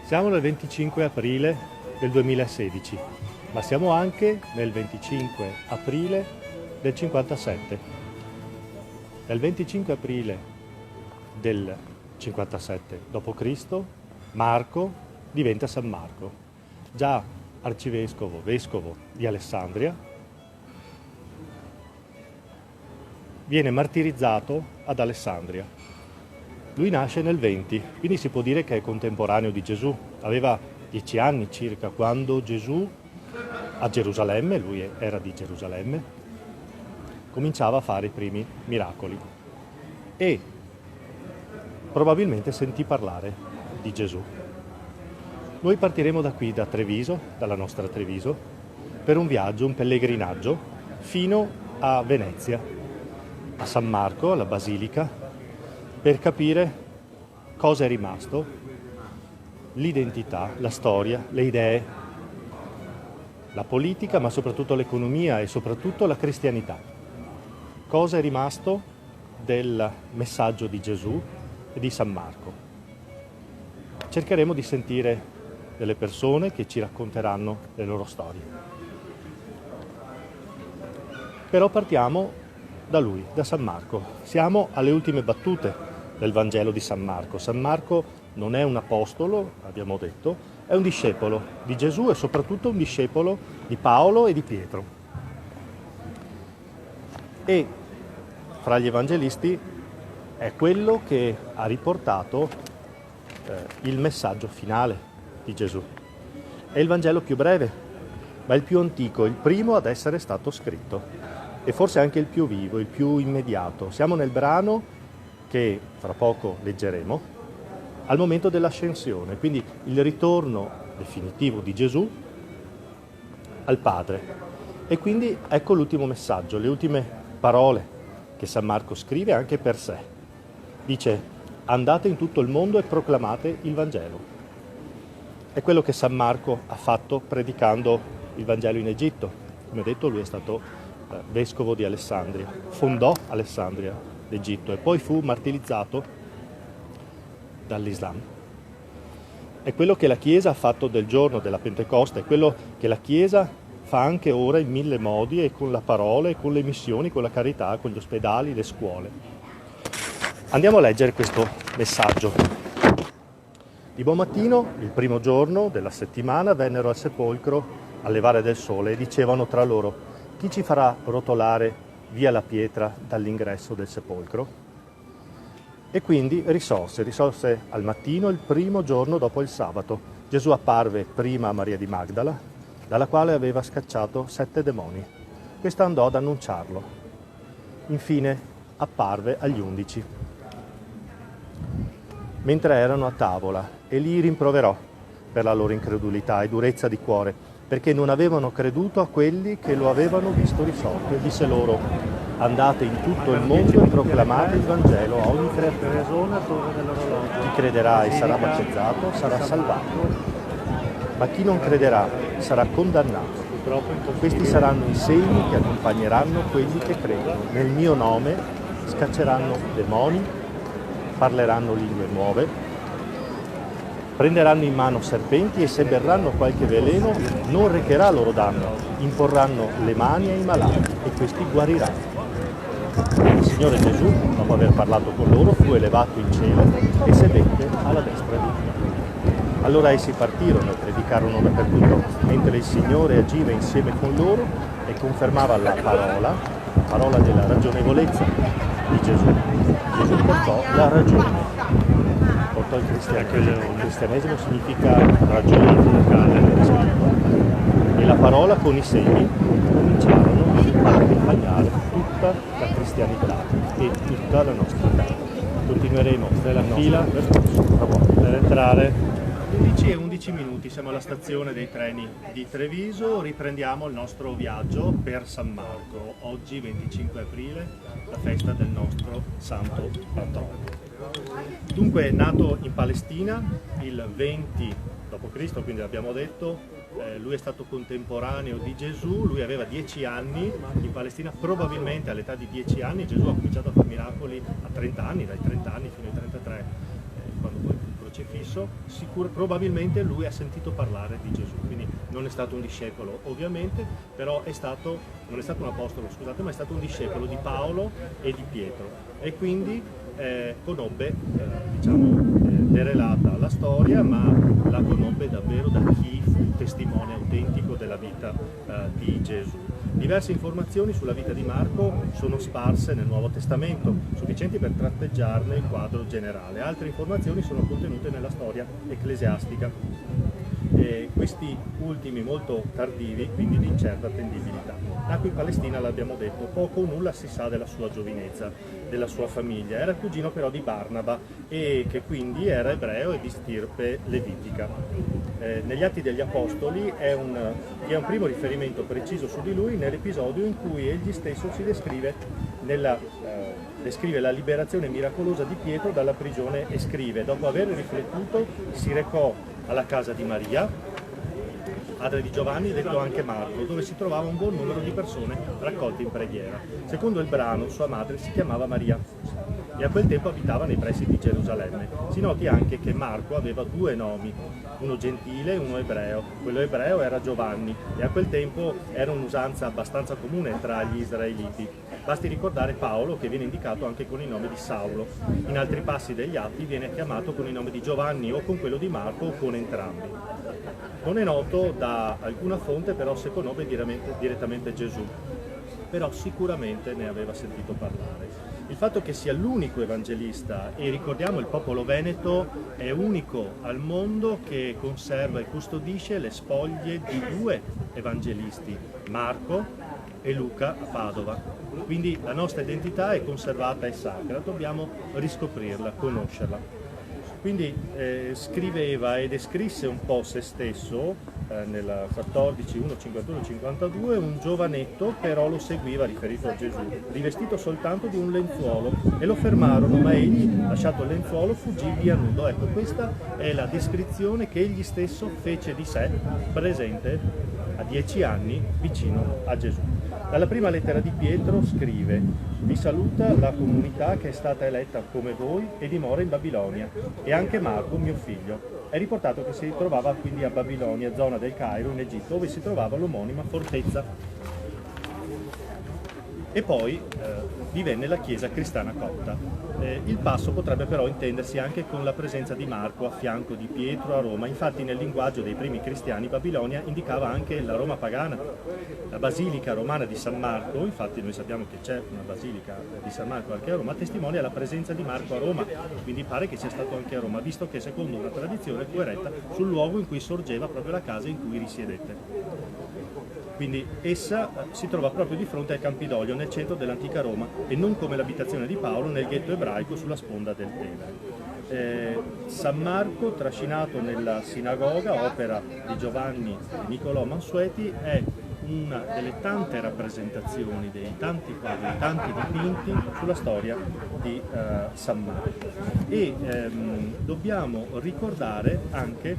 Siamo nel 25 aprile del 2016, ma siamo anche nel 25 aprile del 57. Nel 25 aprile del 57 d.C. Marco diventa San Marco, già arcivescovo, vescovo di Alessandria, viene martirizzato ad Alessandria. Lui nasce nel 20, quindi si può dire che è contemporaneo di Gesù. Aveva 10 anni circa quando Gesù a Gerusalemme, lui era di Gerusalemme, cominciava a fare i primi miracoli e probabilmente sentì parlare di Gesù. Noi partiremo da qui, da Treviso, dalla nostra Treviso, per un viaggio, un pellegrinaggio, fino a Venezia, a San Marco, alla Basilica, per capire cosa è rimasto, l'identità, la storia, le idee, la politica, ma soprattutto l'economia e soprattutto la cristianità. Cosa è rimasto del messaggio di Gesù e di San Marco. Cercheremo di sentire delle persone che ci racconteranno le loro storie. Però partiamo da lui, da San Marco. Siamo alle ultime battute del Vangelo di San Marco. San Marco non è un apostolo, abbiamo detto, è un discepolo di Gesù e soprattutto un discepolo di Paolo e di Pietro. E fra gli evangelisti è quello che ha riportato il messaggio finale di Gesù. È il Vangelo più breve, ma il più antico, il primo ad essere stato scritto e forse anche il più vivo, il più immediato. Siamo nel brano che fra poco leggeremo, al momento dell'ascensione, quindi il ritorno definitivo di Gesù al Padre. E quindi ecco l'ultimo messaggio, le ultime parole che San Marco scrive anche per sé. Dice: andate in tutto il mondo e proclamate il Vangelo. È quello che San Marco ha fatto predicando il Vangelo in Egitto. Come detto, lui è stato vescovo di Alessandria, fondò Alessandria d'Egitto e poi fu martirizzato dall'Islam. È quello che la Chiesa ha fatto del giorno della Pentecoste, è quello che la Chiesa fa anche ora in mille modi e con la parola e con le missioni, con la carità, con gli ospedali, le scuole. Andiamo a leggere questo messaggio. Di buon mattino, il primo giorno della settimana, vennero al sepolcro al levare del sole e dicevano tra loro: chi ci farà rotolare via la pietra dall'ingresso del sepolcro? E quindi risorse al mattino il primo giorno dopo il sabato. Gesù apparve prima a Maria di Magdala, dalla quale aveva scacciato 7 demoni. Questa andò ad annunciarlo. Infine apparve agli 11, mentre erano a tavola, e li rimproverò per la loro incredulità e durezza di cuore, perché non avevano creduto a quelli che lo avevano visto risorto, e disse loro: andate in tutto il mondo e proclamate il Vangelo a ogni creatura. Chi crederà e sarà battezzato sarà salvato, ma chi non crederà sarà condannato. Questi saranno i segni che accompagneranno quelli che credono. Nel mio nome scacceranno demoni, parleranno lingue nuove, prenderanno in mano serpenti, e se berranno qualche veleno non recherà loro danno. Imporranno le mani ai malati e questi guariranno. Il Signore Gesù, dopo aver parlato con loro, fu elevato in cielo e sedette alla destra di Dio. Allora essi partirono e predicarono dappertutto, mentre il Signore agiva insieme con loro e confermava la parola della ragionevolezza di Gesù. Gesù portò la ragione. Portò il cristianesimo. Il cristianesimo significa ragione fondale. E la parola con i segni cominciarono ad accompagnare tutta la cristianità e tutta la nostra terra. Continueremo nella fila per entrare. 11 e 11 minuti, siamo alla stazione dei treni di Treviso, riprendiamo il nostro viaggio per San Marco. Oggi 25 aprile, la festa del nostro santo patrono. Dunque è nato in Palestina il 20 d.C., quindi abbiamo detto lui è stato contemporaneo di Gesù, lui aveva 10 anni in Palestina, probabilmente all'età di 10 anni Gesù ha cominciato a fare miracoli a 30 anni, dai 30 anni fino ai 33, quando poi fu crocifisso. Probabilmente lui ha sentito parlare di Gesù, quindi non è stato un discepolo ovviamente, però non è stato un apostolo, scusate, ma è stato un discepolo di Paolo e di Pietro, e quindi conobbe, derelata la storia, ma la conobbe davvero da chi fu testimone autentico della vita di Gesù. Diverse informazioni sulla vita di Marco sono sparse nel Nuovo Testamento, sufficienti per tratteggiarne il quadro generale. Altre informazioni sono contenute nella storia ecclesiastica. Questi ultimi molto tardivi, quindi di incerta attendibilità. Nacque in Palestina, l'abbiamo detto, poco o nulla si sa della sua giovinezza, della sua famiglia. Era il cugino però di Barnaba, e che quindi era ebreo e di stirpe levitica. Negli Atti degli Apostoli vi è un primo riferimento preciso su di lui nell'episodio in cui egli stesso si descrive descrive la liberazione miracolosa di Pietro dalla prigione, e scrive: dopo aver riflettuto si recò alla casa di Maria, madre di Giovanni, detto anche Marco, dove si trovava un buon numero di persone raccolte in preghiera. Secondo il brano, sua madre si chiamava Maria e a quel tempo abitava nei pressi di Gerusalemme. Si noti anche che Marco aveva due nomi, uno gentile e uno ebreo. Quello ebreo era Giovanni, e a quel tempo era un'usanza abbastanza comune tra gli israeliti. Basti ricordare Paolo, che viene indicato anche con il nome di Saulo. In altri passi degli Atti viene chiamato con il nome di Giovanni o con quello di Marco o con entrambi. Non è noto da alcuna fonte però se conobbe direttamente Gesù, però sicuramente ne aveva sentito parlare. Il fatto che sia l'unico evangelista, e ricordiamo il popolo veneto è unico al mondo che conserva e custodisce le spoglie di due evangelisti, Marco e Luca a Padova. Quindi la nostra identità è conservata e sacra, dobbiamo riscoprirla, conoscerla. Quindi scriveva e descrisse un po' se stesso nel 14, 1, 51, 52, un giovanetto però lo seguiva, riferito a Gesù, rivestito soltanto di un lenzuolo, e lo fermarono, ma egli, lasciato il lenzuolo, fuggì via nudo. Ecco, questa è la descrizione che egli stesso fece di sé, presente a 10 anni vicino a Gesù. Dalla prima lettera di Pietro scrive: vi saluta la comunità che è stata eletta come voi e dimora in Babilonia, e anche Marco, mio figlio. È riportato che si trovava quindi a Babilonia, zona del Cairo, in Egitto, dove si trovava l'omonima fortezza. E poi divenne la chiesa cristiana copta. Il passo potrebbe però intendersi anche con la presenza di Marco a fianco di Pietro a Roma. Infatti nel linguaggio dei primi cristiani Babilonia indicava anche la Roma pagana. La basilica romana di San Marco, infatti noi sappiamo che c'è una basilica di San Marco anche a Roma, testimonia la presenza di Marco a Roma, quindi pare che sia stato anche a Roma, visto che secondo una tradizione fu eretta sul luogo in cui sorgeva proprio la casa in cui risiedette. Quindi essa si trova proprio di fronte al Campidoglio, nel centro dell'antica Roma, e non come l'abitazione di Paolo nel ghetto ebraico sulla sponda del Tevere. San Marco, trascinato nella sinagoga, opera di Giovanni Nicolò Mansueti, è una delle tante rappresentazioni, dei tanti quadri, dei tanti dipinti sulla storia di San Marco. E dobbiamo ricordare anche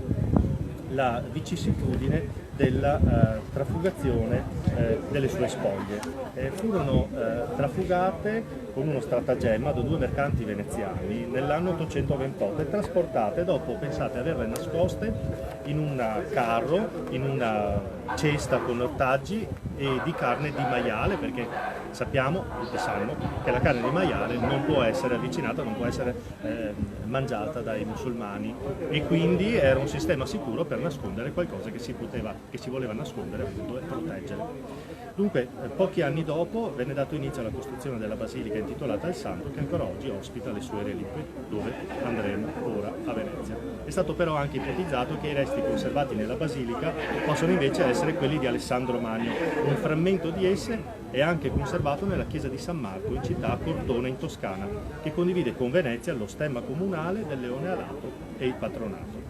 la vicissitudine della trafugazione delle sue spoglie. Furono trafugate con uno stratagemma da due mercanti veneziani nell'anno 828 e trasportate dopo, pensate, averle nascoste in un carro, in una cesta con ortaggi e di carne di maiale, perché sappiamo, tutti sanno, che la carne di maiale non può essere avvicinata, non può essere mangiata dai musulmani, e quindi era un sistema sicuro per nascondere qualcosa che si voleva nascondere, appunto, e proteggere. Dunque, pochi anni dopo venne dato inizio alla costruzione della basilica intitolata al Santo, che ancora oggi ospita le sue reliquie, dove andremo ora a Venezia. È stato però anche ipotizzato che i resti conservati nella basilica possano invece essere quelli di Alessandro Magno. Un frammento di esse è anche conservato nella chiesa di San Marco in città a Cortona in Toscana, che condivide con Venezia lo stemma comunale del leone alato e il patronato.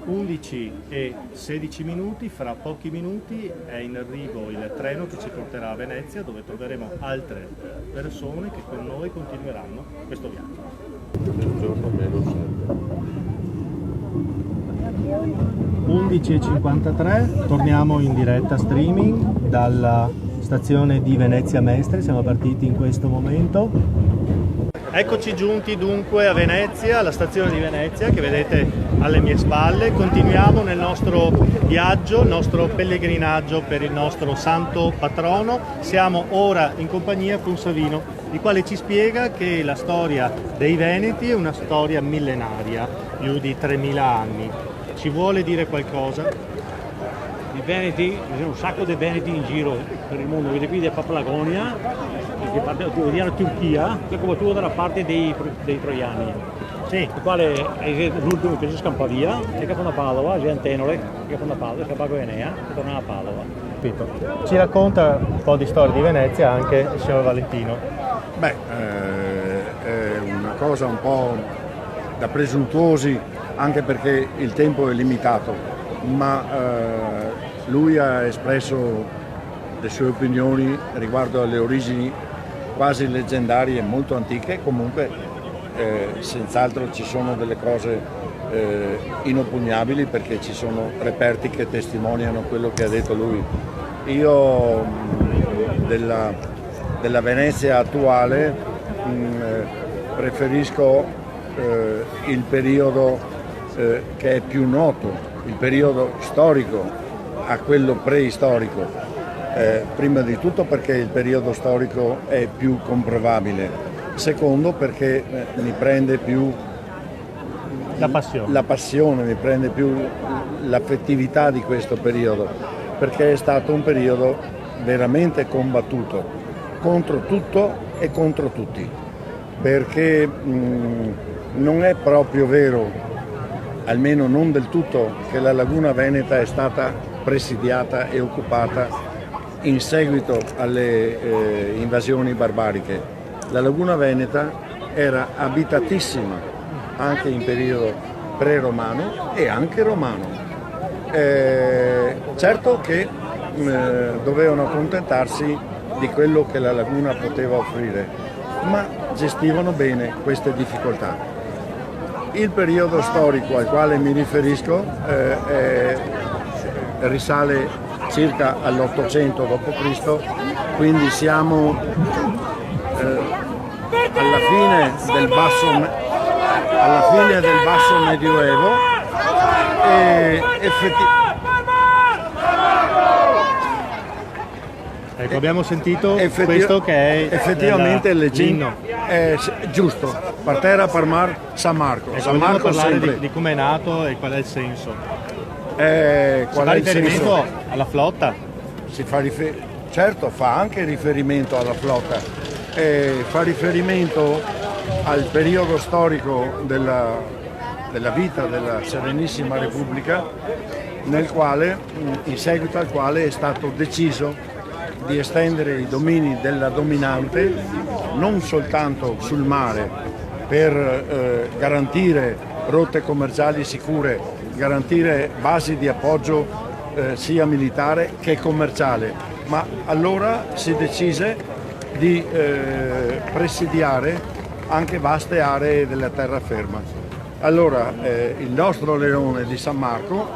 11 e 16 minuti, fra pochi minuti è in arrivo il treno che ci porterà a Venezia, dove troveremo altre persone che con noi continueranno questo viaggio. Il giorno meno 7. 11:53, torniamo in diretta streaming dalla stazione di Venezia Mestre, siamo partiti in questo momento. Eccoci giunti dunque a Venezia, alla stazione di Venezia che vedete alle mie spalle. Continuiamo nel nostro viaggio, il nostro pellegrinaggio per il nostro santo patrono. Siamo ora in compagnia con Savino, il quale ci spiega che la storia dei Veneti è una storia millenaria, più di 3000 anni. Ci vuole dire qualcosa? I Veneti, ci sono un sacco di Veneti in giro per il mondo, vedete qui da Papalagonia, che parte dalla Turchia, che è come tu dalla parte dei troiani. Sì. Il quale è l'ultimo che si scampa via, e che fanno a Padova, c'è Antenore, che fanno a Padova, scampa a Enea, e torna a Padova. Capito. Ci racconta un po' di storia di Venezia anche il signor Valentino. Beh, è una cosa un po' da presuntuosi, anche perché il tempo è limitato, ma lui ha espresso le sue opinioni riguardo alle origini quasi leggendarie, molto antiche. Comunque senz'altro ci sono delle cose inoppugnabili, perché ci sono reperti che testimoniano quello che ha detto lui. Io della Venezia attuale preferisco il periodo che è più noto, il periodo storico, a quello preistorico, prima di tutto perché il periodo storico è più comprovabile, secondo perché mi prende più la passione, mi prende più l'affettività di questo periodo, perché è stato un periodo veramente combattuto contro tutto e contro tutti, perché non è proprio vero, almeno non del tutto, che la laguna veneta è stata presidiata e occupata in seguito alle invasioni barbariche. La laguna veneta era abitatissima anche in periodo pre-romano e anche romano. Certo che dovevano accontentarsi di quello che la laguna poteva offrire, ma gestivano bene queste difficoltà. Il periodo storico al quale mi riferisco risale circa all'800 d.C., quindi siamo alla fine del basso medioevo e Ecco, abbiamo sentito questo che è effettivamente l'inno. Giusto, Partera Parmar San Marco. Ecco, San Marco Marco parlare di come è nato e qual è il senso. Qual è fa il riferimento senso? alla flotta? Certo, fa anche riferimento alla flotta, fa riferimento al periodo storico della vita della Serenissima Repubblica, in seguito al quale è stato deciso di estendere i domini della dominante non soltanto sul mare per garantire rotte commerciali sicure, garantire basi di appoggio sia militare che commerciale, ma allora si decise di presidiare anche vaste aree della terraferma. Allora il nostro leone di San Marco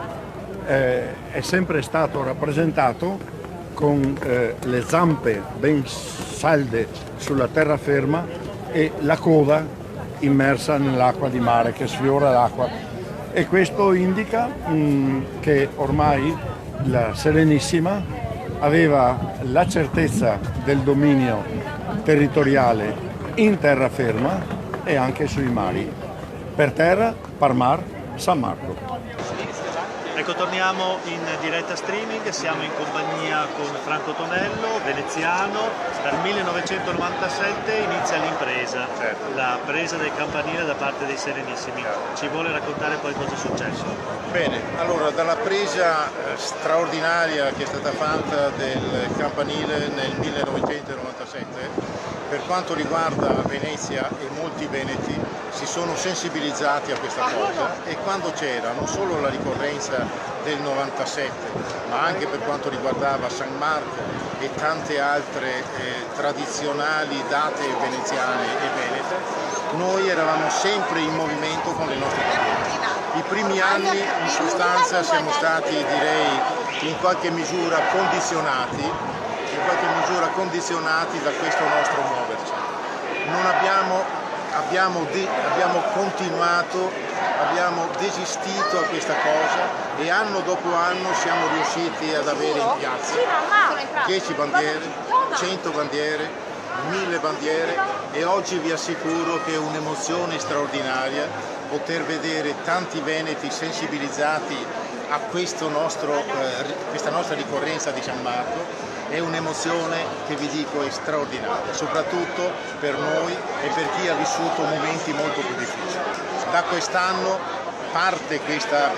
è sempre stato rappresentato con le zampe ben salde sulla terraferma e la coda immersa nell'acqua di mare che sfiora l'acqua. E questo indica che ormai la Serenissima aveva la certezza del dominio territoriale in terraferma e anche sui mari. Per terra, Parmar, San Marco. Ecco, torniamo in diretta streaming, siamo in compagnia con Franco Tonello, veneziano. Dal 1997 inizia l'impresa, la presa del campanile da parte dei Serenissimi. Ci vuole raccontare poi cosa è successo? Bene, allora dalla presa straordinaria che è stata fatta del campanile nel 1997, per quanto riguarda Venezia e molti veneti si sono sensibilizzati a questa cosa, e quando c'era non solo la ricorrenza del 97, ma anche per quanto riguardava San Marco e tante altre tradizionali date veneziane e venete, noi eravamo sempre in movimento con le nostre bandiere. I primi anni in sostanza siamo stati, direi, in qualche misura condizionati da questo nostro muoverci. Non abbiamo continuato, abbiamo desistito a questa cosa e anno dopo anno siamo riusciti ad avere in piazza 10 bandiere, 100 bandiere, 1000 bandiere e oggi vi assicuro che è un'emozione straordinaria poter vedere tanti veneti sensibilizzati a questa nostra ricorrenza di San Marco. È un'emozione che vi dico è straordinaria, soprattutto per noi e per chi ha vissuto momenti molto più difficili. Da quest'anno parte questa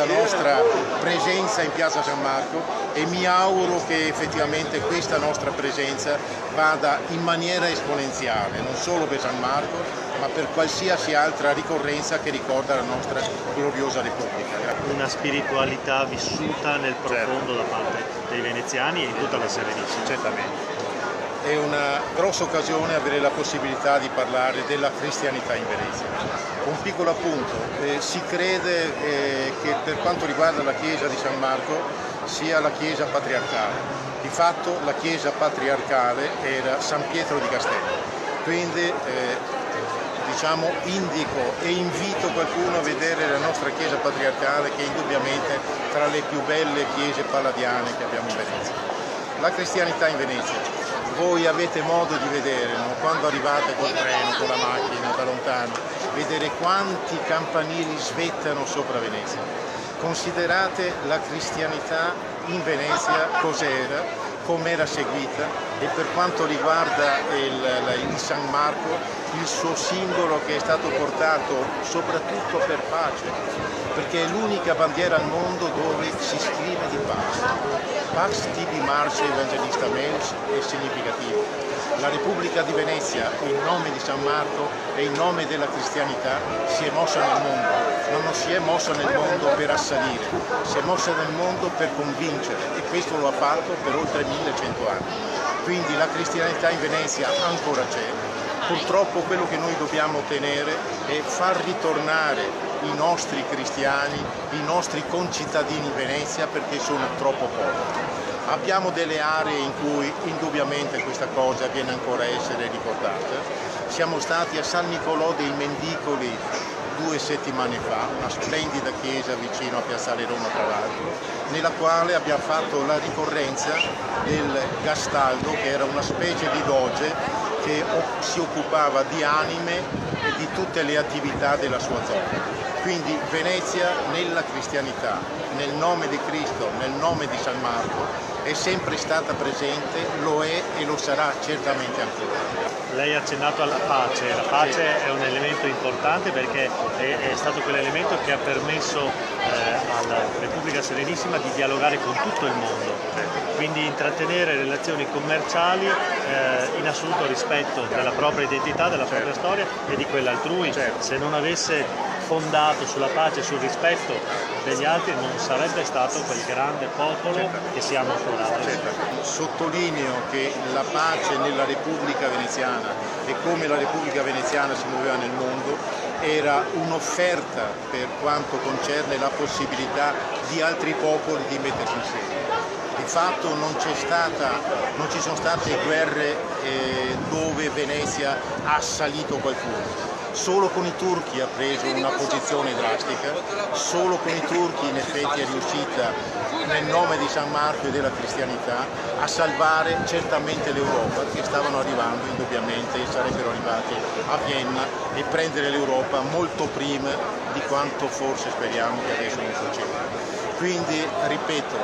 nostra presenza in Piazza San Marco e mi auguro che effettivamente questa nostra presenza vada in maniera esponenziale, non solo per San Marco, ma per qualsiasi altra ricorrenza che ricorda la nostra gloriosa Repubblica. Una spiritualità vissuta nel profondo da parte dei veneziani e in tutta la Serenissima. Certamente. È una grossa occasione avere la possibilità di parlare della cristianità in Venezia. Un piccolo appunto, si crede che per quanto riguarda la chiesa di San Marco sia la chiesa patriarcale. Di fatto la chiesa patriarcale era San Pietro di Castello, quindi diciamo indico e invito qualcuno a vedere la nostra chiesa patriarcale che è indubbiamente tra le più belle chiese palladiane che abbiamo in Venezia. La cristianità in Venezia. Voi avete modo di vedere, no? Quando arrivate col treno, con la macchina, da lontano, vedere quanti campanili svettano sopra Venezia. Considerate la cristianità in Venezia cos'era, com'era seguita e per quanto riguarda il San Marco, il suo simbolo che è stato portato soprattutto per pace, perché è l'unica bandiera al mondo dove si scrive di pace. Pax tibi Marce Evangelista Meus è significativo. La Repubblica di Venezia, in nome di San Marco e in nome della cristianità, si è mossa nel mondo, ma non si è mossa nel mondo per assalire, si è mossa nel mondo per convincere e questo lo ha fatto per oltre 1100 anni. Quindi la cristianità in Venezia ancora c'è. Purtroppo quello che noi dobbiamo ottenere è far ritornare i nostri cristiani, i nostri concittadini in Venezia perché sono troppo pochi. Abbiamo delle aree in cui indubbiamente questa cosa viene ancora a essere ricordata. Siamo stati a San Nicolò dei Mendicoli 2 settimane fa, una splendida chiesa vicino a Piazzale Roma tra l'altro, nella quale abbiamo fatto la ricorrenza del Gastaldo, che era una specie di doge che si occupava di anime e di tutte le attività della sua zona. Quindi Venezia nella cristianità, nel nome di Cristo, nel nome di San Marco, è sempre stata presente, lo è e lo sarà certamente ancora. Lei ha accennato alla pace, la pace è un elemento importante perché è stato quell'elemento che ha permesso alla Repubblica Serenissima di dialogare con tutto il mondo, quindi intrattenere relazioni commerciali in assoluto rispetto della propria identità, della propria storia e di quella altrui. Se non avesse fondato sulla pace e sul rispetto degli altri non sarebbe stato quel grande popolo che siamo ancora oggi. Sottolineo che la pace nella Repubblica Veneziana e come la Repubblica Veneziana si muoveva nel mondo era un'offerta per quanto concerne la possibilità di altri popoli di mettersi insieme. Di fatto non ci sono state guerre dove Venezia ha assalito qualcuno. Solo con i turchi ha preso una posizione drastica, solo con i turchi in effetti è riuscita nel nome di San Marco e della cristianità a salvare certamente l'Europa, che stavano arrivando indubbiamente e sarebbero arrivati a Vienna e prendere l'Europa molto prima di quanto forse speriamo che adesso non succeda. Quindi, ripeto,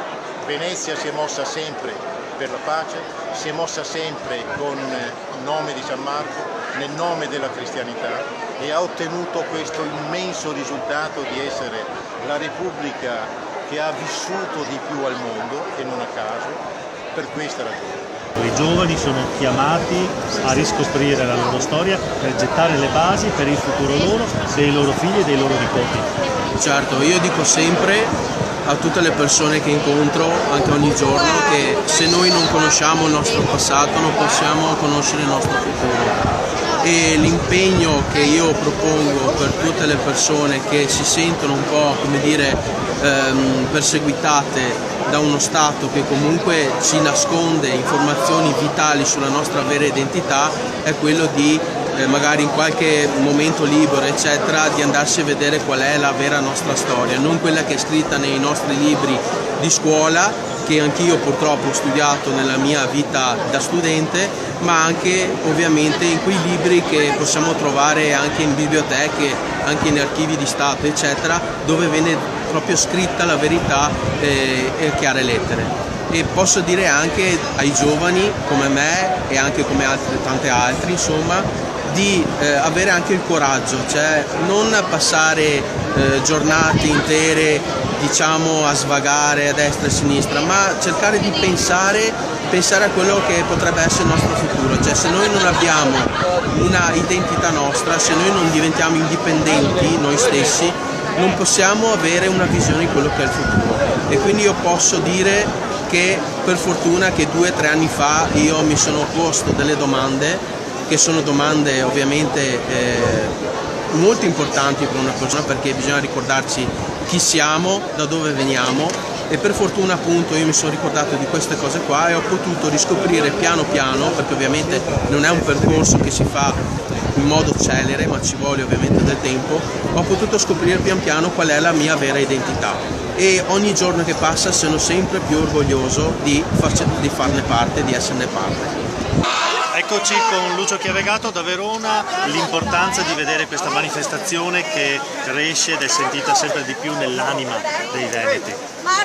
Venezia si è mossa sempre per la pace, si è mossa sempre con il nome di San Marco, nel nome della cristianità e ha ottenuto questo immenso risultato di essere la Repubblica che ha vissuto di più al mondo e non a caso per questa ragione. I giovani sono chiamati a riscoprire la loro storia per gettare le basi per il futuro loro, dei loro figli e dei loro nipoti. Certo, io dico sempre a tutte le persone che incontro, anche ogni giorno, che se noi non conosciamo il nostro passato non possiamo conoscere il nostro futuro. e l'impegno che io propongo per tutte le persone che si sentono un po', come dire, perseguitate da uno Stato che comunque ci nasconde informazioni vitali sulla nostra vera identità, è quello di magari in qualche momento libero eccetera di andarsi a vedere qual è la vera nostra storia, non quella che è scritta nei nostri libri di scuola, che anch'io purtroppo ho studiato nella mia vita da studente, ma anche ovviamente in quei libri che possiamo trovare anche in biblioteche, anche in archivi di Stato eccetera, dove viene proprio scritta la verità e chiare lettere. E posso dire anche ai giovani come me e anche come tanti altri, insomma, di avere anche il coraggio, cioè non passare giornate intere, diciamo, a svagare a destra e a sinistra, ma cercare di pensare a quello che potrebbe essere il nostro futuro. Cioè, se noi non abbiamo una identità nostra, se noi non diventiamo indipendenti noi stessi, non possiamo avere una visione di quello che è il futuro. E quindi io posso dire che per fortuna che 2 o 3 anni fa io mi sono posto delle domande, che sono domande ovviamente molto importanti per una persona, perché bisogna ricordarci chi siamo, da dove veniamo, e per fortuna appunto io mi sono ricordato di queste cose qua e ho potuto riscoprire piano piano, perché ovviamente non è un percorso che si fa in modo celere, ma ci vuole ovviamente del tempo, ho potuto scoprire pian piano qual è la mia vera identità, e ogni giorno che passa sono sempre più orgoglioso di farne parte, di esserne parte. Eccoci con Lucio Chiavegato da Verona, l'importanza di vedere questa manifestazione che cresce ed è sentita sempre di più nell'anima dei veneti.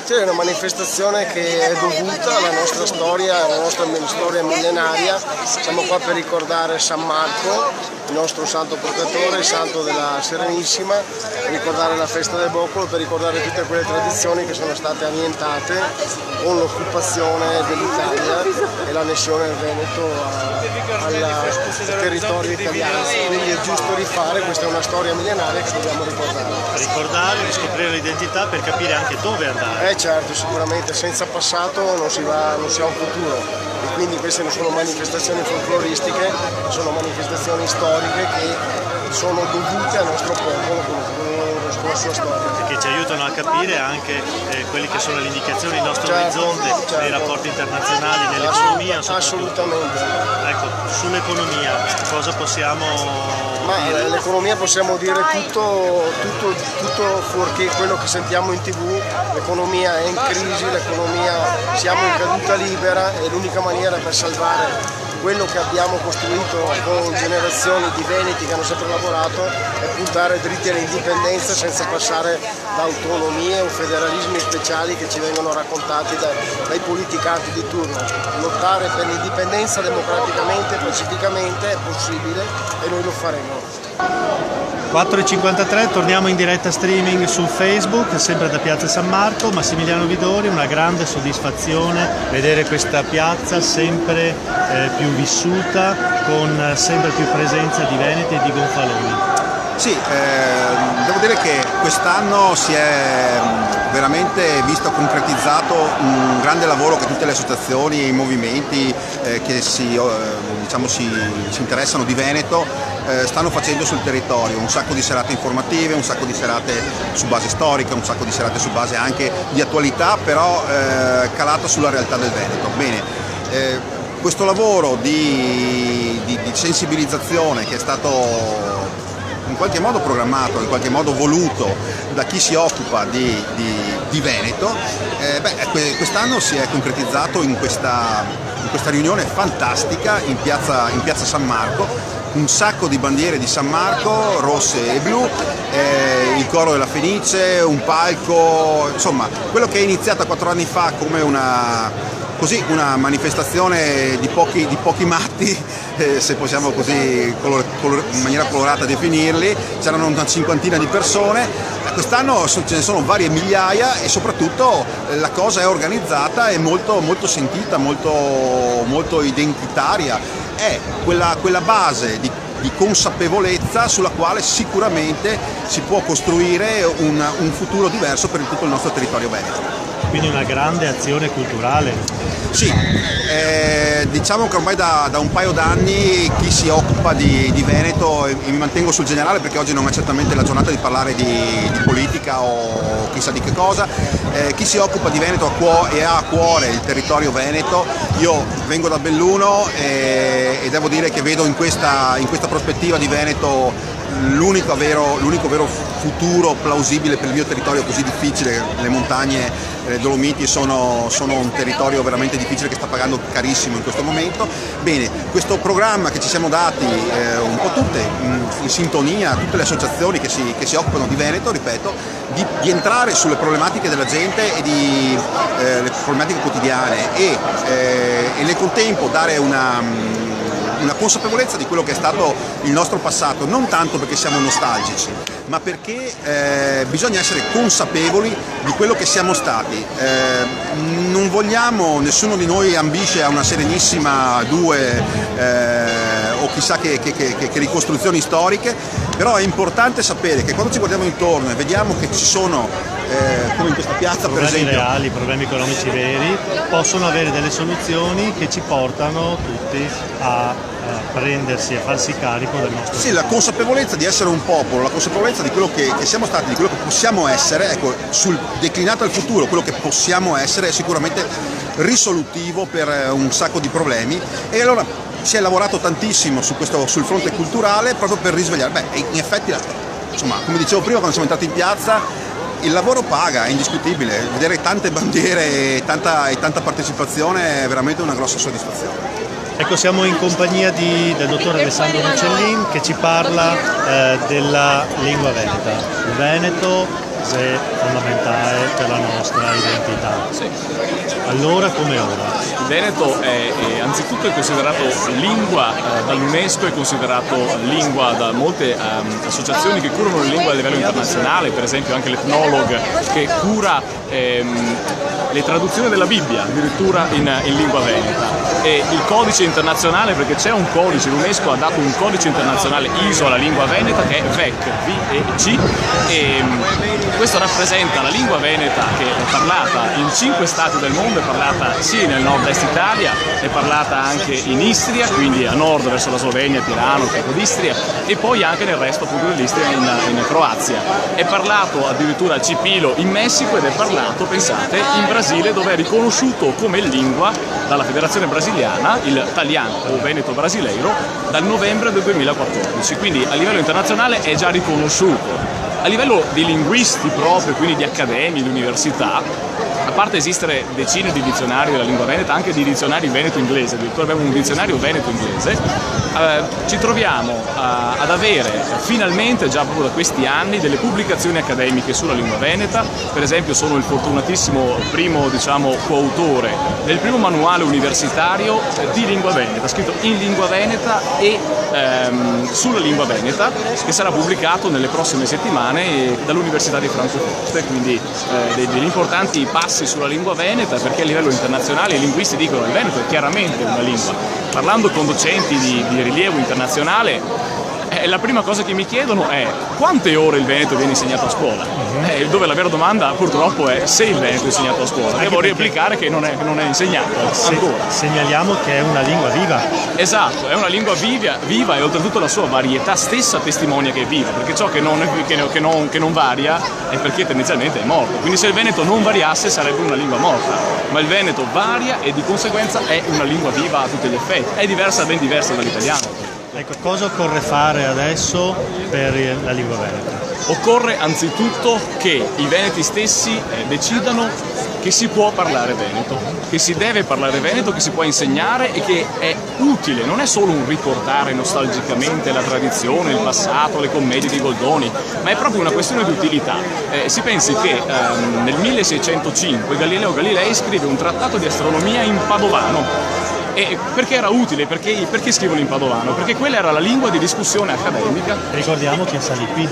Sì, è una manifestazione che è dovuta alla nostra storia, alla nostra storia millenaria. Siamo qua per ricordare San Marco, il nostro santo protettore, il santo della Serenissima, per ricordare la festa del Boccolo, per ricordare tutte quelle tradizioni che sono state annientate con l'occupazione dell'Italia e l'annessione del Veneto al territorio italiano. Quindi è giusto rifare, questa è una storia millenaria che dobbiamo ricordare. Ricordare, riscoprire l'identità per capire anche dove andare. Certo, sicuramente senza passato non si ha un futuro, e quindi queste non sono manifestazioni folcloristiche, sono manifestazioni storiche che sono dovute al nostro popolo con la sua storia. E che ci aiutano a capire anche quelli che sono le indicazioni, il nostro orizzonte nei rapporti internazionali, nell'economia. Assolutamente. Ecco, sull'economia cosa possiamo dire? L'economia possiamo dire tutto fuorché quello che sentiamo in TV. L'economia è in crisi, siamo in caduta libera, e l'unica maniera per salvare quello che abbiamo costruito con generazioni di veneti che hanno sempre lavorato è puntare dritti all'indipendenza senza passare da autonomie o federalismi speciali che ci vengono raccontati dai politicanti di turno. Lottare per l'indipendenza democraticamente, pacificamente è possibile, e noi lo faremo. 4:53, torniamo in diretta streaming su Facebook, sempre da Piazza San Marco. Massimiliano Vidori, una grande soddisfazione vedere questa piazza sempre più vissuta, con sempre più presenza di veneti e di gonfaloni. Sì, devo dire che quest'anno si è veramente visto concretizzato un grande lavoro che tutte le associazioni e i movimenti che si interessano di Veneto stanno facendo sul territorio. Un sacco di serate informative, un sacco di serate su base storica, un sacco di serate su base anche di attualità, però calata sulla realtà del Veneto. Bene, questo lavoro di sensibilizzazione che è stato in qualche modo programmato, in qualche modo voluto da chi si occupa di Veneto, quest'anno si è concretizzato in questa riunione fantastica in piazza San Marco. Un sacco di bandiere di San Marco, rosse e blu, il coro della Fenice, un palco, insomma quello che è iniziata 4 anni fa come una manifestazione di pochi matti, se possiamo così in maniera colorata definirli. C'erano una 50ina di persone, quest'anno ce ne sono varie migliaia, e soprattutto la cosa è organizzata e molto, molto sentita, molto identitaria. È quella base di consapevolezza sulla quale sicuramente si può costruire un futuro diverso per tutto il nostro territorio veneto. Quindi una grande azione culturale. Sì, diciamo che ormai da un paio d'anni chi si occupa di Veneto, e mi mantengo sul generale perché oggi non è certamente la giornata di parlare di politica o chissà di che cosa, chi si occupa di Veneto e ha a cuore il territorio veneto. Io vengo da Belluno e devo dire che vedo in questa prospettiva di Veneto l'unico vero futuro plausibile per il mio territorio così difficile. Le montagne, le Dolomiti sono un territorio veramente difficile che sta pagando carissimo in questo momento. Bene, questo programma che ci siamo dati un po' tutte in sintonia, tutte le associazioni che si occupano di Veneto, ripeto, di entrare sulle problematiche della gente e le problematiche quotidiane e nel contempo dare una consapevolezza di quello che è stato il nostro passato, non tanto perché siamo nostalgici, ma perché bisogna essere consapevoli di quello che siamo stati. Non vogliamo, nessuno di noi ambisce a una Serenissima 2 o chissà che ricostruzioni storiche, però è importante sapere che quando ci guardiamo intorno e vediamo che ci sono, come in questa piazza per esempio, problemi reali, problemi economici veri, possono avere delle soluzioni che ci portano tutti a prendersi e farsi carico del nostro sì, la consapevolezza di essere un popolo, la consapevolezza di quello che siamo stati, di quello che possiamo essere, ecco, declinato al futuro, quello che possiamo essere è sicuramente risolutivo per un sacco di problemi. E allora si è lavorato tantissimo sul fronte culturale proprio per risvegliare. In effetti, insomma, come dicevo prima quando siamo entrati in piazza, il lavoro paga, è indiscutibile, vedere tante bandiere e tanta partecipazione è veramente una grossa soddisfazione. Ecco, siamo in compagnia del dottor Alessandro Micellin che ci parla della lingua veneta. Il veneto è fondamentale per la nostra identità. Sì. Allora come ora? Il veneto è anzitutto considerato lingua dall'UNESCO, è considerato lingua da molte associazioni che curano le lingue a livello internazionale, per esempio anche l'Ethnologue che cura le traduzioni della Bibbia addirittura in lingua veneta. E il codice internazionale, perché c'è un codice, l'UNESCO ha dato un codice internazionale ISO alla lingua veneta che è VEC, V-E-C, e questo rappresenta la lingua veneta che è parlata in 5 stati del mondo, è parlata sì nel nord-est Italia, è parlata anche in Istria, quindi a nord verso la Slovenia, Tirano, Capodistria, e poi anche nel resto appunto dell'Istria in Croazia. È parlato addirittura a Cipilo in Messico ed è parlato, pensate, in Brasile, dove è riconosciuto come lingua dalla Federazione Brasiliana, il Talian o Veneto Brasileiro, dal novembre del 2014, quindi a livello internazionale è già riconosciuto. A livello di linguisti proprio, quindi di accademie, di università, a parte esistere decine di dizionari della lingua veneta, anche di dizionari veneto-inglese, addirittura abbiamo un dizionario veneto-inglese, ci troviamo ad avere finalmente, già proprio da questi anni, delle pubblicazioni accademiche sulla lingua veneta. Per esempio sono il fortunatissimo primo, coautore del primo manuale universitario di lingua veneta, scritto in lingua veneta e sulla lingua veneta, che sarà pubblicato nelle prossime settimane dall'Università di Francoforte, quindi degli importanti passi sulla lingua veneta, perché a livello internazionale i linguisti dicono che il veneto è chiaramente una lingua. Parlando con docenti di rilievo internazionale, la prima cosa che mi chiedono è quante ore il veneto viene insegnato a scuola, dove la vera domanda purtroppo è se il veneto è insegnato a scuola. Devo replicare che non è insegnato ancora. Segnaliamo che è una lingua viva. Esatto, è una lingua viva e oltretutto la sua varietà stessa testimonia che è viva, perché ciò che non varia è perché tendenzialmente è morto. Quindi se il veneto non variasse sarebbe una lingua morta, ma il veneto varia e di conseguenza è una lingua viva a tutti gli effetti. È ben diversa dall'italiano. Ecco, cosa occorre fare adesso per la lingua veneta? Occorre anzitutto che i veneti stessi decidano che si può parlare veneto, che si deve parlare veneto, che si può insegnare e che è utile, non è solo un ricordare nostalgicamente la tradizione, il passato, le commedie di Goldoni, ma è proprio una questione di utilità. Si pensi che nel 1605 Galileo Galilei scrive un trattato di astronomia in padovano. E perché era utile? Perché scrivono in padovano? Perché quella era la lingua di discussione accademica. Ricordiamo che salì qui.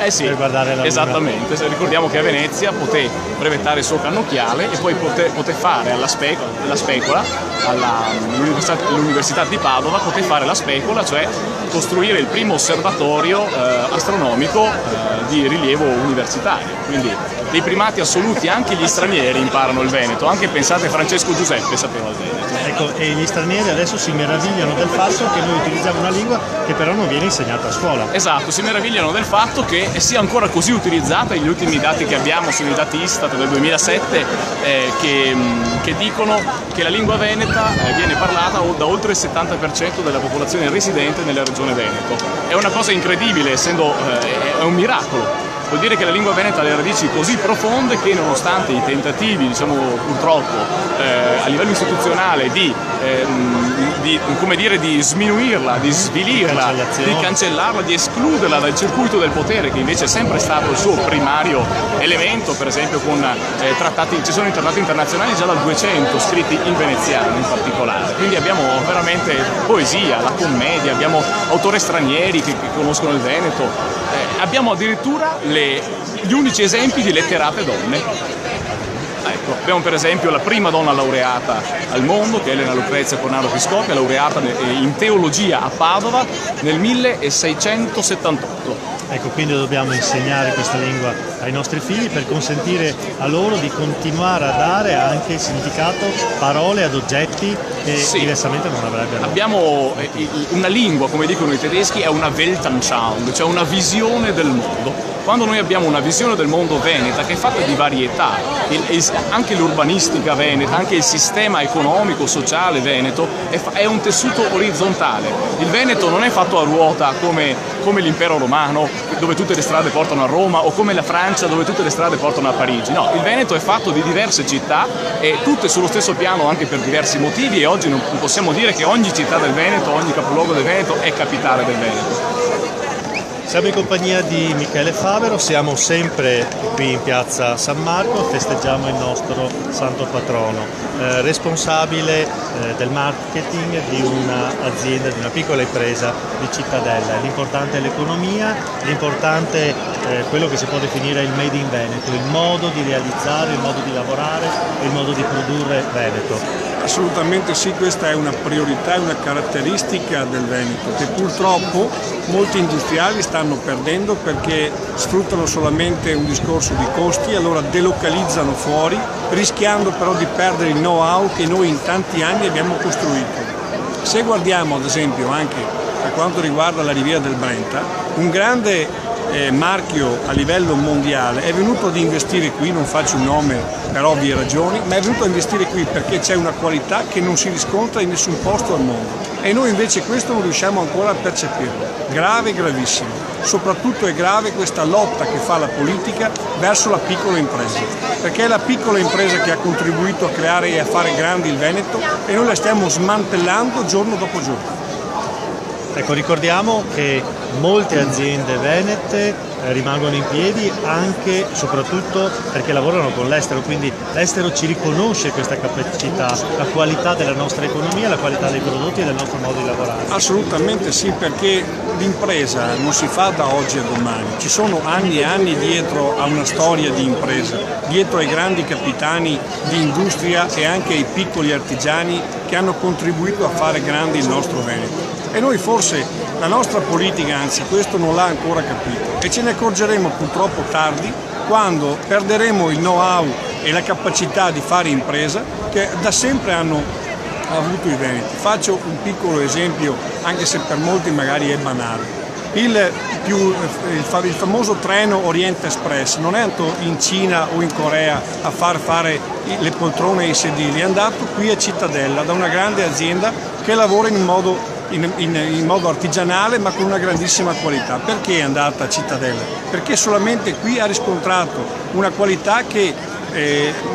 Sì, per guardare la esattamente. Ricordiamo che a Venezia poté brevettare il suo cannocchiale e poi poté fare la specola all'Università di Padova, poté fare la specola, cioè costruire il primo osservatorio astronomico di rilievo universitario. Quindi dei primati assoluti, anche gli stranieri imparano il veneto, anche pensate Francesco Giuseppe sapeva il veneto. Ecco, e gli stranieri adesso si meravigliano del fatto che noi utilizziamo una lingua che però non viene insegnata a scuola. Esatto, si meravigliano del fatto che sia ancora così utilizzata. Gli ultimi dati che abbiamo sono i dati Istat del 2007 che dicono che la lingua veneta viene parlata da oltre il 70% della popolazione residente nella regione Veneto. È una cosa incredibile, essendo è un miracolo. Vuol dire che la lingua veneta ha le radici così profonde che, nonostante i tentativi, diciamo purtroppo, a livello istituzionale di sminuirla, di svilirla, di cancellarla, di escluderla dal circuito del potere, che invece è sempre stato il suo primario elemento, per esempio con ci sono i trattati internazionali già dal 200 scritti in veneziano in particolare. Quindi abbiamo veramente poesia, la commedia, abbiamo autori stranieri che conoscono il veneto. Abbiamo addirittura gli unici esempi di letterate donne. Ecco, abbiamo per esempio la prima donna laureata al mondo, che è Elena Lucrezia Cornaro Piscopia, laureata in teologia a Padova nel 1678. Ecco, quindi dobbiamo insegnare questa lingua ai nostri figli per consentire a loro di continuare a dare anche significato, parole ad oggetti che diversamente non avrebbero. Abbiamo una lingua, come dicono i tedeschi, è una Weltanschauung, cioè una visione del mondo. Quando noi abbiamo una visione del mondo veneta che è fatta di varietà, anche l'urbanistica veneta, anche il sistema economico, sociale veneto è un tessuto orizzontale. Il Veneto non è fatto a ruota come l'impero romano, dove tutte le strade portano a Roma, o come la Francia, dove tutte le strade portano a Parigi. No, il Veneto è fatto di diverse città e tutte sullo stesso piano anche per diversi motivi, e oggi non possiamo dire che ogni città del Veneto, ogni capoluogo del Veneto è capitale del Veneto. Siamo in compagnia di Michele Favero, siamo sempre qui in piazza San Marco, festeggiamo il nostro santo patrono, responsabile del marketing di un'azienda, di una piccola impresa di Cittadella. L'importante è l'economia, l'importante è quello che si può definire il made in Veneto, il modo di realizzare, il modo di lavorare e il modo di produrre Veneto. Assolutamente sì, questa è una priorità, è una caratteristica del Veneto che purtroppo molti industriali stanno perdendo perché sfruttano solamente un discorso di costi e allora delocalizzano fuori, rischiando però di perdere il know-how che noi in tanti anni abbiamo costruito. Se guardiamo ad esempio anche per quanto riguarda la Riviera del Brenta, un grande marchio a livello mondiale è venuto ad investire qui, non faccio un nome per ovvie ragioni, ma è venuto a investire qui perché c'è una qualità che non si riscontra in nessun posto al mondo e noi invece questo non riusciamo ancora a percepirlo. Grave, gravissimo. Soprattutto è grave questa lotta che fa la politica verso la piccola impresa, perché è la piccola impresa che ha contribuito a creare e a fare grandi il Veneto e noi la stiamo smantellando giorno dopo giorno. Ecco, ricordiamo che molte aziende venete rimangono in piedi anche e soprattutto perché lavorano con l'estero, quindi l'estero ci riconosce questa capacità, la qualità della nostra economia, la qualità dei prodotti e del nostro modo di lavorare. Assolutamente sì, perché l'impresa non si fa da oggi a domani, ci sono anni e anni dietro a una storia di impresa, dietro ai grandi capitani di industria e anche ai piccoli artigiani che hanno contribuito a fare grandi il nostro Veneto. E noi forse la nostra politica, anzi questo non l'ha ancora capito e ce ne accorgeremo purtroppo tardi quando perderemo il know-how e la capacità di fare impresa che da sempre hanno avuto i veneti. Faccio un piccolo esempio, anche se per molti magari è banale. Il famoso treno Orient Express non è andato in Cina o in Corea a far fare le poltrone e i sedili, è andato qui a Cittadella da una grande azienda che lavora in modo artigianale ma con una grandissima qualità. Perché è andata a Cittadella? Perché solamente qui ha riscontrato una qualità che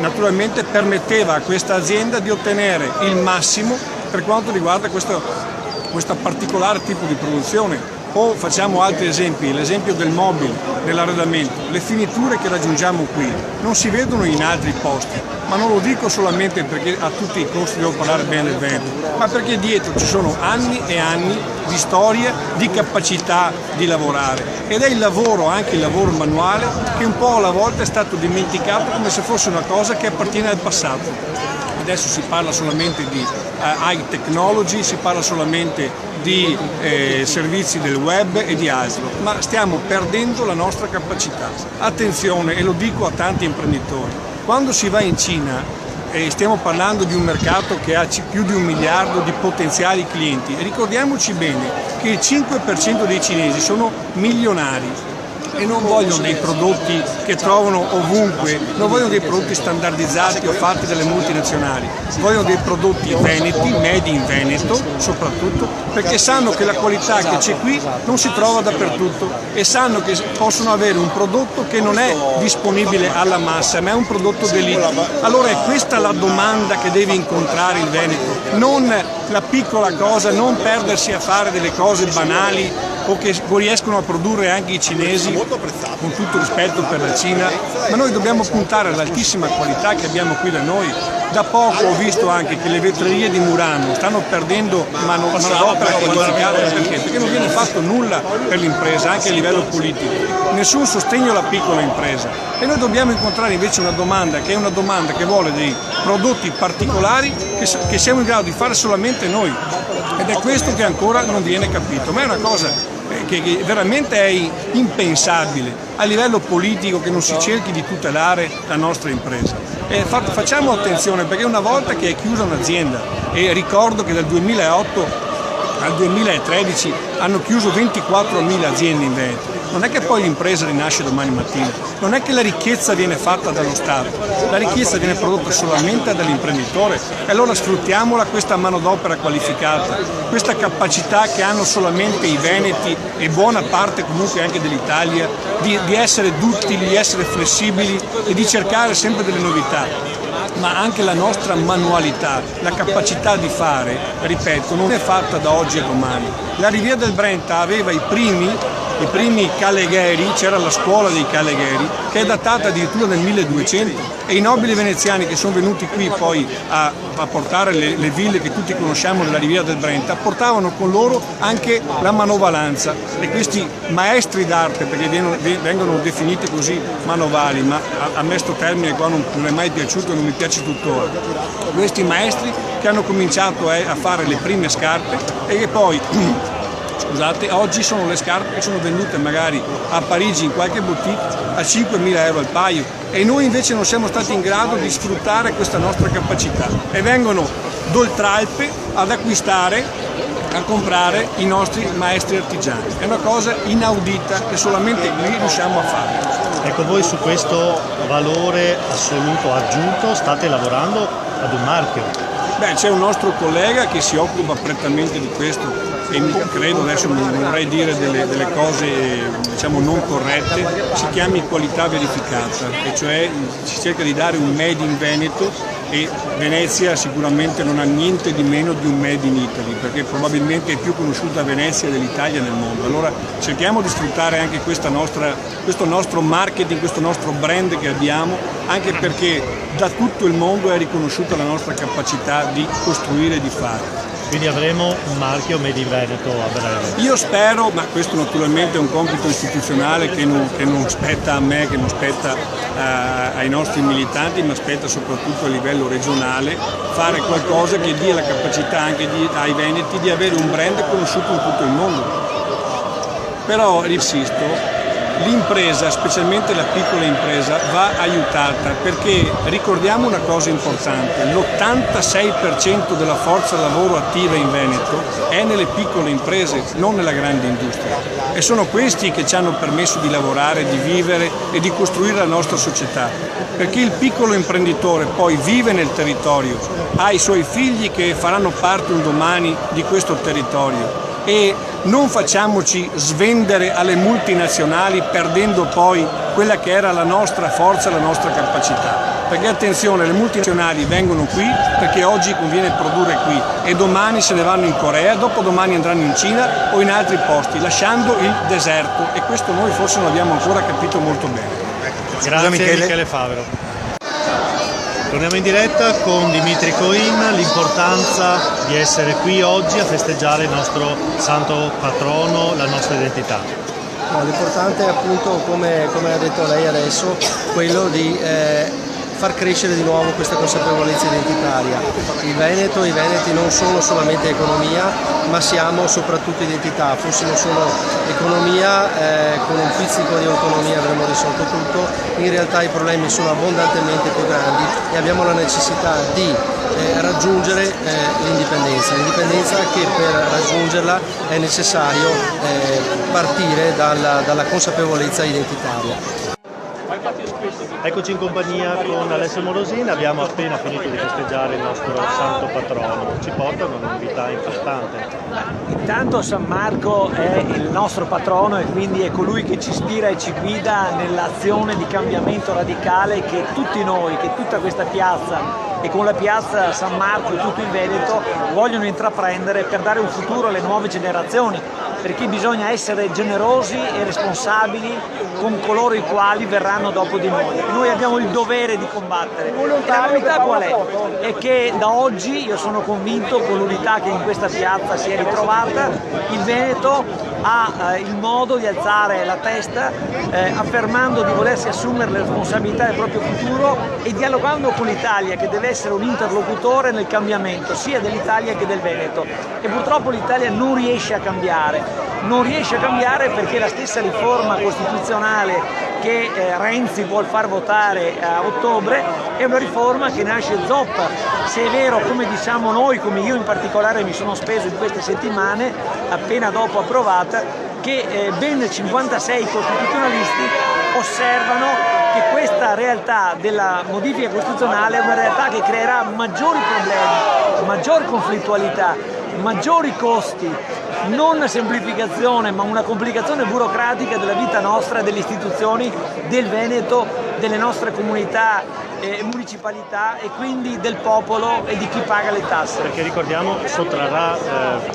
naturalmente permetteva a questa azienda di ottenere il massimo per quanto riguarda questo particolare tipo di produzione. O facciamo altri esempi, l'esempio del mobile, dell'arredamento, le finiture che raggiungiamo qui non si vedono in altri posti, ma non lo dico solamente perché a tutti i costi devo parlare bene del Veneto, ma perché dietro ci sono anni e anni di storia, di capacità di lavorare ed è il lavoro, anche il lavoro manuale, che un po' alla volta è stato dimenticato come se fosse una cosa che appartiene al passato. Adesso si parla solamente di high technology, si parla solamente di servizi del web e di altro, ma stiamo perdendo la nostra capacità. Attenzione, e lo dico a tanti imprenditori, quando si va in Cina e stiamo parlando di un mercato che ha più di 1 miliardo di potenziali clienti, ricordiamoci bene che il 5% dei cinesi sono milionari e non vogliono dei prodotti che trovano ovunque, non vogliono dei prodotti standardizzati o fatti dalle multinazionali, vogliono dei prodotti veneti, made in Veneto soprattutto, perché sanno che la qualità che c'è qui non si trova dappertutto e sanno che possono avere un prodotto che non è disponibile alla massa, ma è un prodotto d'élite. Allora è questa la domanda che deve incontrare il Veneto, non la piccola cosa, non perdersi a fare delle cose banali o che riescono a produrre anche i cinesi, con tutto rispetto per la Cina, ma noi dobbiamo puntare all'altissima qualità che abbiamo qui da noi. Da poco ho visto anche che le vetrerie di Murano stanno perdendo manodopera qualificata, perché non viene fatto nulla per l'impresa, anche a livello politico, nessun sostegno alla piccola impresa e noi dobbiamo incontrare invece una domanda che è una domanda che vuole dei prodotti particolari che siamo in grado di fare solamente noi ed è questo che ancora non viene capito, ma è una cosa che veramente è impensabile a livello politico che non si cerchi di tutelare la nostra impresa. Facciamo attenzione perché una volta che è chiusa un'azienda, e ricordo che dal 2008 al 2013 hanno chiuso 24.000 aziende in Veneto, non è che poi l'impresa rinasce domani mattina, non è che la ricchezza viene fatta dallo Stato, la ricchezza viene prodotta solamente dall'imprenditore e allora sfruttiamola questa manodopera qualificata, questa capacità che hanno solamente i veneti e buona parte comunque anche dell'Italia di essere duttili, di essere flessibili e di cercare sempre delle novità. Ma anche la nostra manualità, la capacità di fare, ripeto, non è fatta da oggi a domani. La Riviera del Brenta aveva i primi Calegheri, c'era la scuola dei Calegheri, che è datata addirittura nel 1200 e i nobili veneziani che sono venuti qui poi a portare le ville che tutti conosciamo della Riviera del Brenta, portavano con loro anche la manovalanza e questi maestri d'arte, perché vengono definiti così manovali, ma a me sto termine qua non è mai piaciuto e non mi piace tuttora, questi maestri che hanno cominciato a fare le prime scarpe e che poi oggi sono le scarpe che sono vendute magari a Parigi in qualche boutique a 5.000 euro al paio e noi invece non siamo stati in grado di sfruttare questa nostra capacità e vengono d'oltralpe ad acquistare, a comprare i nostri maestri artigiani. È una cosa inaudita che solamente qui riusciamo a fare. Ecco, voi su questo valore assoluto aggiunto state lavorando ad un marchio. Beh, c'è un nostro collega che si occupa prettamente di questo e credo, adesso non vorrei dire delle cose diciamo non corrette, si chiami qualità verificata, e cioè si cerca di dare un made in Veneto e Venezia sicuramente non ha niente di meno di un made in Italy, perché probabilmente è più conosciuta Venezia dell'Italia nel mondo. Allora cerchiamo di sfruttare anche questo nostro marketing, questo nostro brand che abbiamo, anche perché da tutto il mondo è riconosciuta la nostra capacità di costruire e di fare. Quindi avremo un marchio Made in Veneto a breve. Io spero, ma questo naturalmente è un compito istituzionale che non spetta a me, che non spetta ai nostri militanti, ma spetta soprattutto a livello regionale, fare qualcosa che dia la capacità anche ai veneti di avere un brand conosciuto in tutto il mondo. Però, insisto, l'impresa, specialmente la piccola impresa, va aiutata perché ricordiamo una cosa importante, l'86% della forza lavoro attiva in Veneto è nelle piccole imprese, non nella grande industria e sono questi che ci hanno permesso di lavorare, di vivere e di costruire la nostra società, perché il piccolo imprenditore poi vive nel territorio, ha i suoi figli che faranno parte un domani di questo territorio. E non facciamoci svendere alle multinazionali perdendo poi quella che era la nostra forza, la nostra capacità. Perché attenzione, le multinazionali vengono qui perché oggi conviene produrre qui e domani se ne vanno in Corea, dopodomani andranno in Cina o in altri posti, lasciando il deserto e questo noi forse non abbiamo ancora capito molto bene. Grazie Michele Favero. Torniamo in diretta con Dimitri Coin, l'importanza di essere qui oggi a festeggiare il nostro santo patrono, la nostra identità. No, l'importante è appunto, come ha detto lei adesso, quello di far crescere di nuovo questa consapevolezza identitaria. Il Veneto e i veneti non sono solamente economia, ma siamo soprattutto identità. Fossimo solo economia, con un pizzico di autonomia avremmo risolto tutto. In realtà i problemi sono abbondantemente più grandi e abbiamo la necessità di raggiungere l'indipendenza che per raggiungerla è necessario partire dalla consapevolezza identitaria. Eccoci in compagnia con Alessio Morosini, abbiamo appena finito di festeggiare il nostro santo patrono, ci portano una novità importante. Intanto San Marco è il nostro patrono e quindi è colui che ci ispira e ci guida nell'azione di cambiamento radicale che tutti noi, che tutta questa piazza e con la piazza San Marco e tutto il Veneto vogliono intraprendere per dare un futuro alle nuove generazioni, perché bisogna essere generosi e responsabili con coloro i quali verranno dopo di noi. Noi abbiamo il dovere di combattere. E la novità qual è? È che da oggi io sono convinto, con l'unità che in questa piazza si è ritrovata, il Veneto ha il modo di alzare la testa affermando di volersi assumere le responsabilità del proprio futuro e dialogando con l'Italia, che deve essere un interlocutore nel cambiamento sia dell'Italia che del Veneto. E purtroppo l'Italia non riesce a cambiare. Non riesce a cambiare perché la stessa riforma costituzionale che Renzi vuol far votare a ottobre è una riforma che nasce zoppa. Se è vero, come diciamo noi, come io in particolare mi sono speso in queste settimane, appena dopo approvata, che ben 56 costituzionalisti osservano che questa realtà della modifica costituzionale è una realtà che creerà maggiori problemi, maggior conflittualità, maggiori costi, non semplificazione ma una complicazione burocratica della vita nostra, delle istituzioni, del Veneto, delle nostre comunità, municipalità e quindi del popolo e di chi paga le tasse. Perché ricordiamo sottrarrà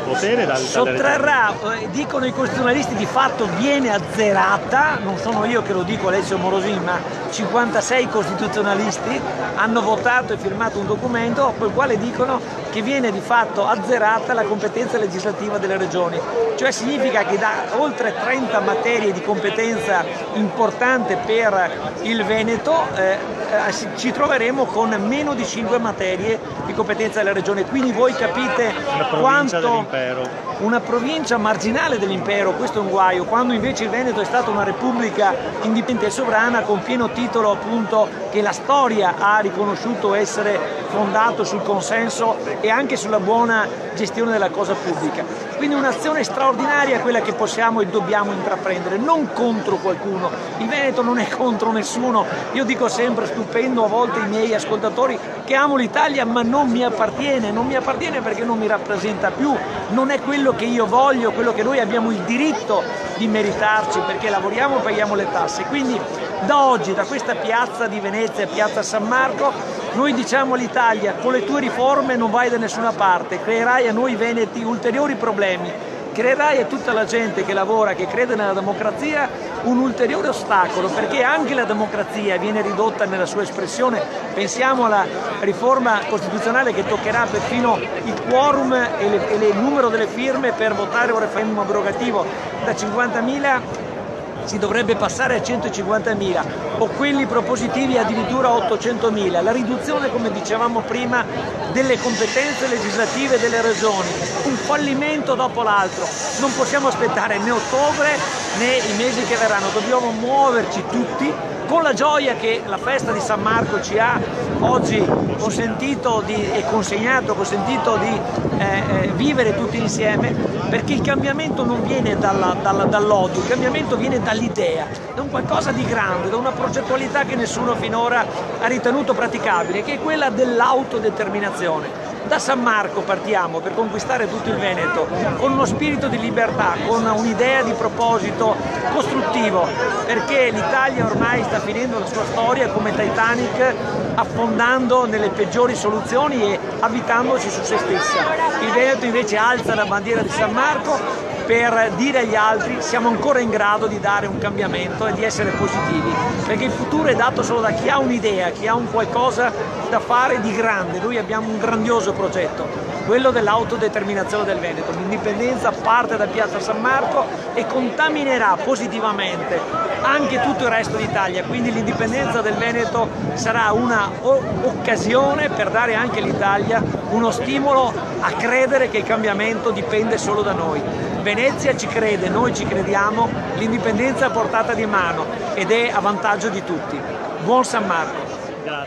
potere sottrarrà, dicono i costituzionalisti, di fatto viene azzerata, non sono io che lo dico, Alessio Morosini, ma 56 costituzionalisti hanno votato e firmato un documento col quale dicono che viene di fatto azzerata la competenza legislativa delle regioni, cioè significa che da oltre 30 materie di competenza importante per il Veneto ci troveremo con meno di 5 materie di competenza della regione, quindi voi capite quanto una provincia marginale dell'impero, questo è un guaio, quando invece il Veneto è stata una repubblica indipendente e sovrana con pieno titolo appunto che la storia ha riconosciuto essere fondato sul consenso e anche sulla buona gestione della cosa pubblica. Quindi un'azione straordinaria è quella che possiamo e dobbiamo intraprendere, non contro qualcuno. Il Veneto non è contro nessuno, io dico sempre, stupendo a volte i miei ascoltatori, che amo l'Italia ma non mi appartiene perché non mi rappresenta più, non è quello che io voglio, quello che noi abbiamo il diritto di meritarci perché lavoriamo e paghiamo le tasse. Quindi da oggi, da questa piazza di Venezia, piazza San Marco, noi diciamo all'Italia: con le tue riforme non vai da nessuna parte, creerai a noi veneti ulteriori problemi, creerai a tutta la gente che lavora, che crede nella democrazia, un ulteriore ostacolo, perché anche la democrazia viene ridotta nella sua espressione. Pensiamo alla riforma costituzionale che toccherà perfino il quorum e il numero delle firme per votare un referendum abrogativo da 50.000 si dovrebbe passare a 150.000 o quelli propositivi addirittura a 800.000, la riduzione, come dicevamo prima, delle competenze legislative delle regioni, un fallimento dopo l'altro. Non possiamo aspettare né ottobre né i mesi che verranno, dobbiamo muoverci tutti con la gioia che la festa di San Marco ci ha oggi consentito di vivere tutti insieme, perché il cambiamento non viene dall'odio, il cambiamento viene dall'idea, da un qualcosa di grande, da una progettualità che nessuno finora ha ritenuto praticabile, che è quella dell'autodeterminazione. Da San Marco partiamo per conquistare tutto il Veneto con uno spirito di libertà, con un'idea di proposito costruttivo, perché l'Italia ormai sta finendo la sua storia come Titanic, affondando nelle peggiori soluzioni e avvitandosi su se stessa. Il Veneto invece alza la bandiera di San Marco per dire agli altri: siamo ancora in grado di dare un cambiamento e di essere positivi, perché il futuro è dato solo da chi ha un'idea, chi ha un qualcosa da fare di grande. Noi abbiamo un grandioso progetto, quello dell'autodeterminazione del Veneto. L'indipendenza parte da piazza San Marco e contaminerà positivamente anche tutto il resto d'Italia, quindi l'indipendenza del Veneto sarà una occasione per dare anche all'Italia uno stimolo a credere che il cambiamento dipende solo da noi. Venezia ci crede, noi ci crediamo, l'indipendenza è a portata di mano ed è a vantaggio di tutti. Buon San Marco! Grazie.